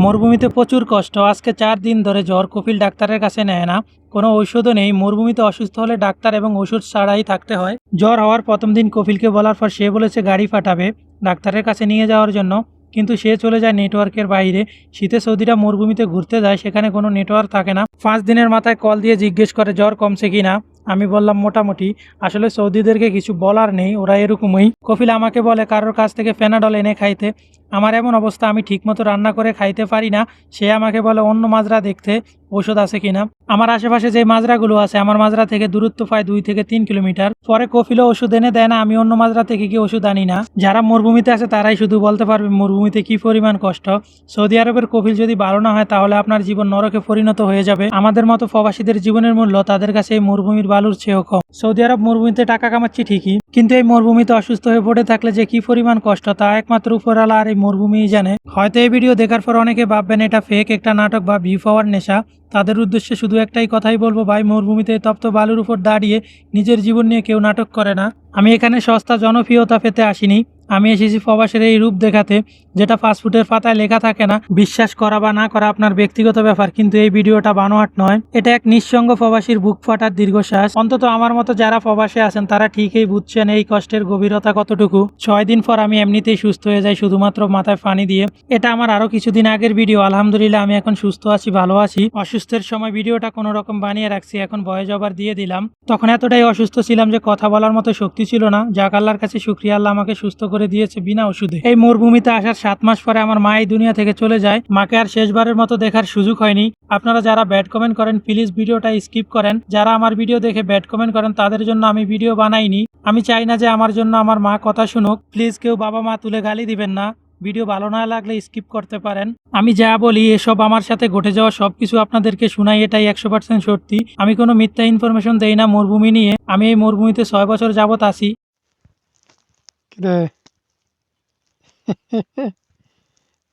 মরুভূমিতে প্রচুর কষ্ট। আজকে ৪ দিন ধরে জ্বর, কপিল ডাক্তারের কাছে নেয় না। কোনো ঔষধও নেই। মরুভূমিতে অসুস্থ হলে ডাক্তার এবং ওষুধ ছাড়াই থাকতে হয়। জ্বর হওয়ার প্রথম দিন কপিলকে বলার পর সে বলেছে গাড়ি পাঠাবে ডাক্তারের কাছে নিয়ে যাওয়ার জন্য, কিন্তু সে চলে যায় নেটওয়ার্কের বাইরে। শীতে সৌদিরা মরুভূমিতে ঘুরতে যায়, সেখানে কোনো নেটওয়ার্ক থাকে না। ৫ দিনের মাথায় কল দিয়ে জিজ্ঞেস করে জ্বর কমছে কিনা। আমি বললাম মোটামুটি। আসলে সৌদিদেরকে কিছু বলার নেই, ওরা এরকমই। কপিল আমাকে বলে কারোর কাছ থেকে ফেনাডল এনে খাইতে। আমার এমন অবস্থা, আমি ঠিকমতো রান্না করে খাইতে পারি না। সে আমাকে বলে অন্য মাজরা দেখতে ওষুধ আছে কিনা। আমার আশেপাশে যে মাজরাগুলো আছে, আমার মাজরা থেকে দূরত্ব প্রায় ২ থেকে ৩ কিলোমিটার। পরে কফিলও ওষুধ এনে দেয় না, আমি অন্য মাজরা থেকে কি ওষুধ আনি না। যারা মরুভূমিতে আছে তারাই শুধু বলতে পারবে মরুভূমিতে কি পরিমাণ কষ্ট। সৌদি আরবের কফিল যদি ভালো না হয় তাহলে আপনার জীবন নরকে পরিণত হয়ে যাবে। আমাদের মতো প্রবাসীদের জীবনের মূল্য তাদের কাছে এই মরুভূমির বালুর চেয়েও কম। সৌদি আরব মরুভূমিতে টাকা কামাচ্ছি ঠিকই, কিন্তু এই মরুভূমিতে অসুস্থ হয়ে পড়ে থাকলে যে কি পরিমাণ কষ্ট তা একমাত্র উপরওয়ালা আর এই মরুভূমিই জানে। হয়তো এই ভিডিও দেখার পর অনেকে ভাববেন এটা ফেক একটা নাটক বা ভিউ পাওয়ার নেশা। তাদের উদ্দেশ্যে শুধু একটাই কথাই বলবো, ভাই মরুভূমিতে তপ্ত বালুর উপর দাঁড়িয়ে নিজের জীবন নিয়ে কেউ নাটক করে না। আমি এখানে সস্তা জনপ্রিয়তা পেতে আসিনি, আমি এসেছি প্রবাসের এই রূপ দেখাতে, যেটা পাসপোর্টের পাতায় লেখা থাকে না। বিশ্বাস করা বা না করা আপনার ব্যক্তিগত ব্যাপার, কিন্তু এই ভিডিওটা বানোয়াট নয়। এটা এক নিঃসঙ্গ প্রবাসীর বুক ফাটার দীর্ঘশ্বাস। অন্তত আমার মতো যারা প্রবাসে আছেন তারা ঠিকই বুঝছেন এই কষ্টের গভীরতা কতটুকু। ৬ দিন পর আমি এমনিতেই সুস্থ হয়ে যাই, শুধুমাত্র মাথায় পানি দিয়ে। এটা আমার আরো কিছুদিন আগের ভিডিও। আলহামদুলিল্লাহ আমি এখন সুস্থ আছি, ভালো আছি। অসুস্থের সময় ভিডিওটা কোনো রকম বানিয়ে রাখছি, এখন ভয়েস ওভার দিয়ে দিলাম। তখন এতটাই অসুস্থ ছিলাম যে কথা বলার মতো শক্তি ছিল না। যাক, আল্লাহর কাছে শুকরিয়া, আল্লাহ আমাকে সুস্থ করে দিয়েছে বিনা ওষুধে। এই মরুভূমিতে আসার ৭ মাস পরে আমার মা এই দুনিয়া থেকে চলে যায়। মাকে আর শেষবারের মতো দেখার সুযোগ হয়নি। আপনারা যারা ব্যাড কমেন্ট করেন প্লিজ ভিডিওটা স্কিপ করেন। যারা আমার ভিডিও দেখে ব্যাড কমেন্ট করেন তাদের জন্য আমি ভিডিও বানাইনি। আমি চাই না যে আমার জন্য আমার মা কথা শুনুক। প্লিজ কেউ বাবা মা তুলে গালি দিবেন না। ভিডিও ভালো না লাগলে স্কিপ করতে পারেন। আমি যা বলি এসব আমার সাথে ঘটে যাওয়া সবকিছু আপনাদেরকে শোনাই, এটাই ১০০% সত্যি। আমি কোনো মিথ্যা ইনফরমেশন দেই না মরুভূমি নিয়ে। আমি এই মরুভূমিতে ৬ বছর যাবত আছি।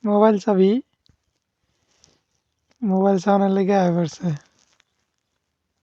মোবাইল চাবি, মোবাইল চাওয়ানোর লেগে আয় পড়ছে।